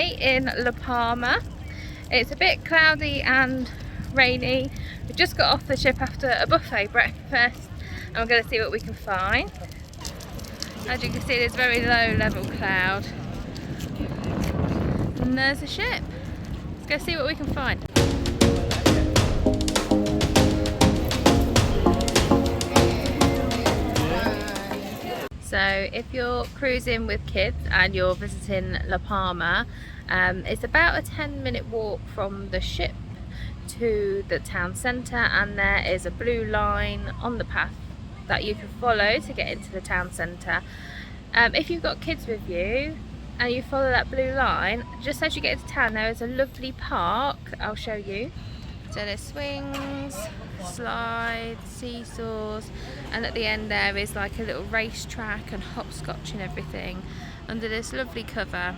day in La Palma. It's a bit cloudy and rainy. We just got off the ship after a buffet breakfast and we're going to see what we can find. As you can see, there's very low level cloud and there's a ship. Let's go see what we can find. So if you're cruising with kids and you're visiting La Palma, it's about a 10-minute walk from the ship to the town centre, and there is a blue line on the path that you can follow to get into the town centre. If you've got kids with you and you follow that blue line, just as you get into town there is a lovely park. I'll show you. So there's swings, slides, seesaws, and at the end there is like a little racetrack and hopscotch and everything under this lovely cover.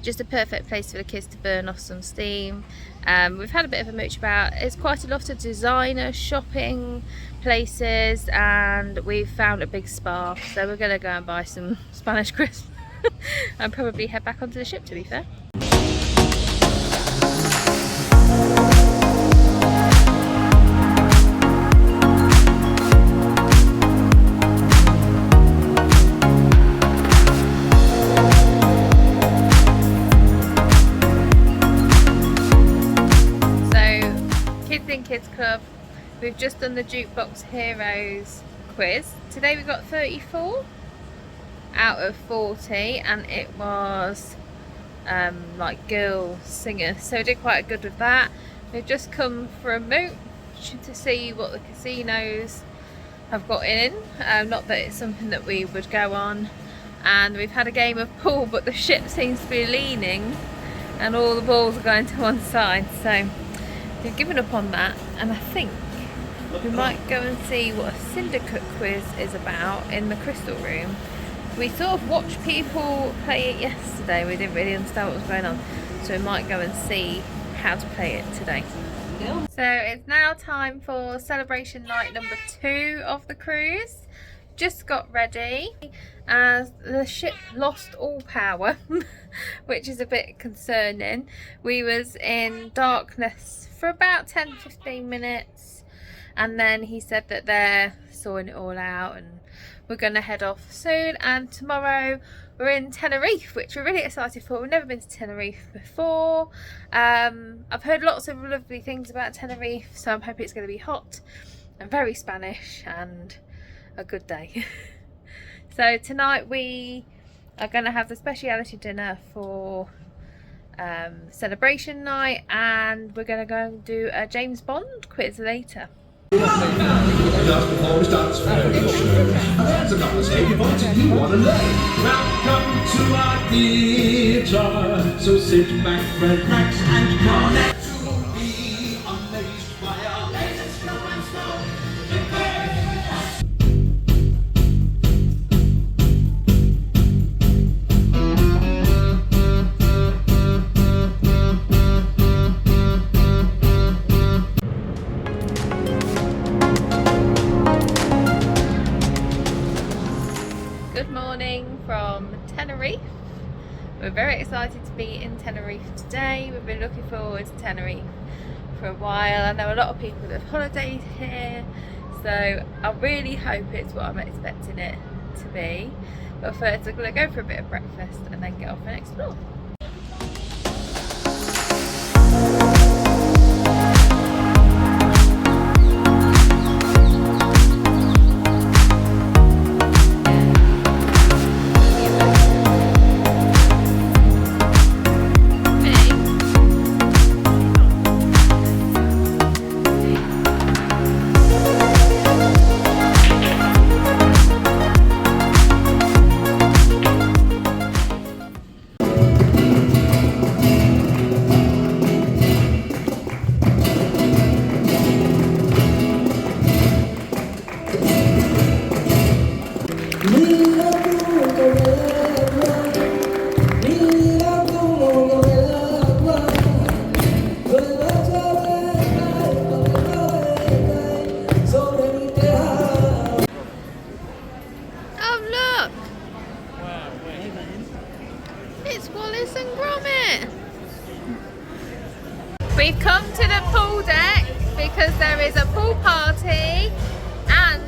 Just a perfect place for the kids to burn off some steam. We've had a bit of a mooch about. It's quite a lot of designer shopping places, and we've found a big spa, so we're going to go and buy some Spanish crisps and probably head back onto the ship, to be fair. Kids Club, we've just done the Jukebox Heroes quiz. Today we got 34 out of 40 and it was like girl singers, so we did quite good with that. We've just come for a mooch to see what the casinos have got in, not that it's something that we would go on, and we've had a game of pool, but the ship seems to be leaning and all the balls are going to one side, so we've given up on that, and I think we might go and see what a syndicate quiz is about in the crystal room. We sort of watched people play it yesterday, we didn't really understand what was going on, so we might go and see how to play it today. So it's now time for celebration night number 2 of the cruise. Just got ready as the ship lost all power which is a bit concerning. We was in darkness for about 10-15 minutes and then he said that they're sorting it all out and we're going to head off soon, and tomorrow we're in Tenerife, which we're really excited for. We've never been to Tenerife before. I've heard lots of lovely things about Tenerife, so I'm hoping it's going to be hot and very Spanish and a good day. So tonight we are going to have the speciality dinner for celebration night, and we're going to go and do a James Bond quiz later. Just before we start this very show, there's a couple of safety points if you want to learn. Welcome to our theatre, so sit back, relax, and connect to be amazed by our latest show and slow. From Tenerife. We're very excited to be in Tenerife today. We've been looking forward to Tenerife for a while. I know a lot of people that have holidayed here, so I really hope it's what I'm expecting it to be. But first we're going to go for a bit of breakfast and then get off and explore. We've come to the pool deck because there is a pool party and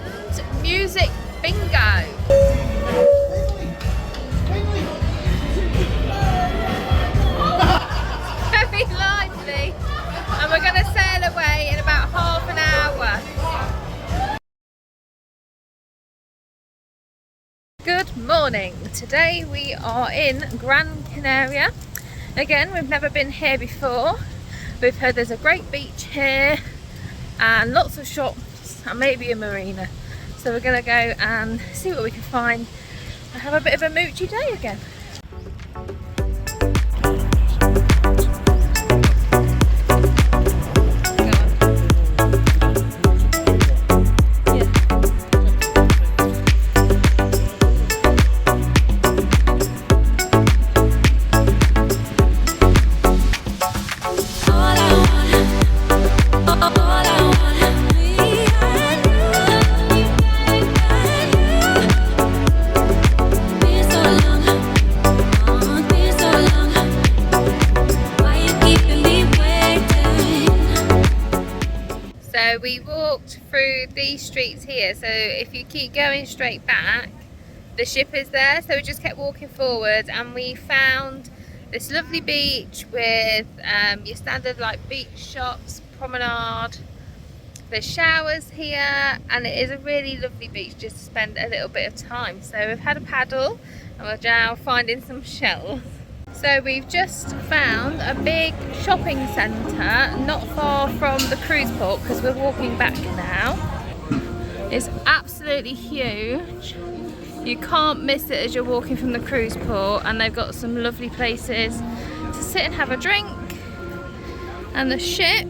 music bingo. Very lively, and we're going to sail away in about half an hour. Good morning. Today we are in Gran Canaria. Again, we've never been here before. We've heard there's a great beach here and lots of shops and maybe a marina. So we're going to go and see what we can find and have a bit of a moochy day again. So we walked through these streets here, so if you keep going straight back, the ship is there. So we just kept walking forward and we found this lovely beach with your standard like beach shops, promenade. There's showers here and it is a really lovely beach just to spend a little bit of time. So we've had a paddle and we're now finding some shells. So we've just found a big shopping centre not far from the cruise port because we're walking back now. It's absolutely huge. You can't miss it as you're walking from the cruise port, and they've got some lovely places to sit and have a drink. And the ship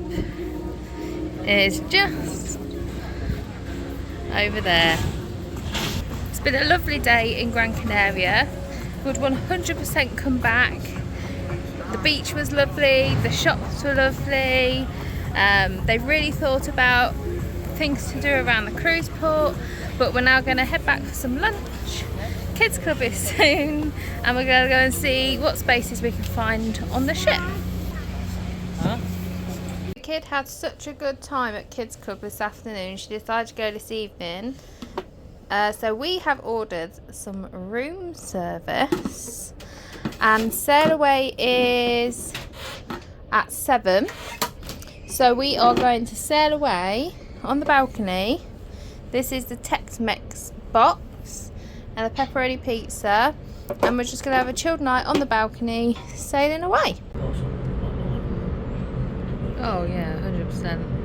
is just over there. It's been a lovely day in Gran Canaria. Would 100% come back. The beach was lovely, the shops were lovely. They really thought about things to do around the cruise port, but we're now going to head back for some lunch. Kids Club is soon, and we're going to go and see what spaces we can find on the ship. The kid had such a good time at Kids Club this afternoon, she decided to go this evening. So we have ordered some room service, and sail away is at 7. So we are going to sail away on the balcony. This is the Tex-Mex box and a pepperoni pizza, and we're just going to have a chilled night on the balcony sailing away. Oh yeah, 100%.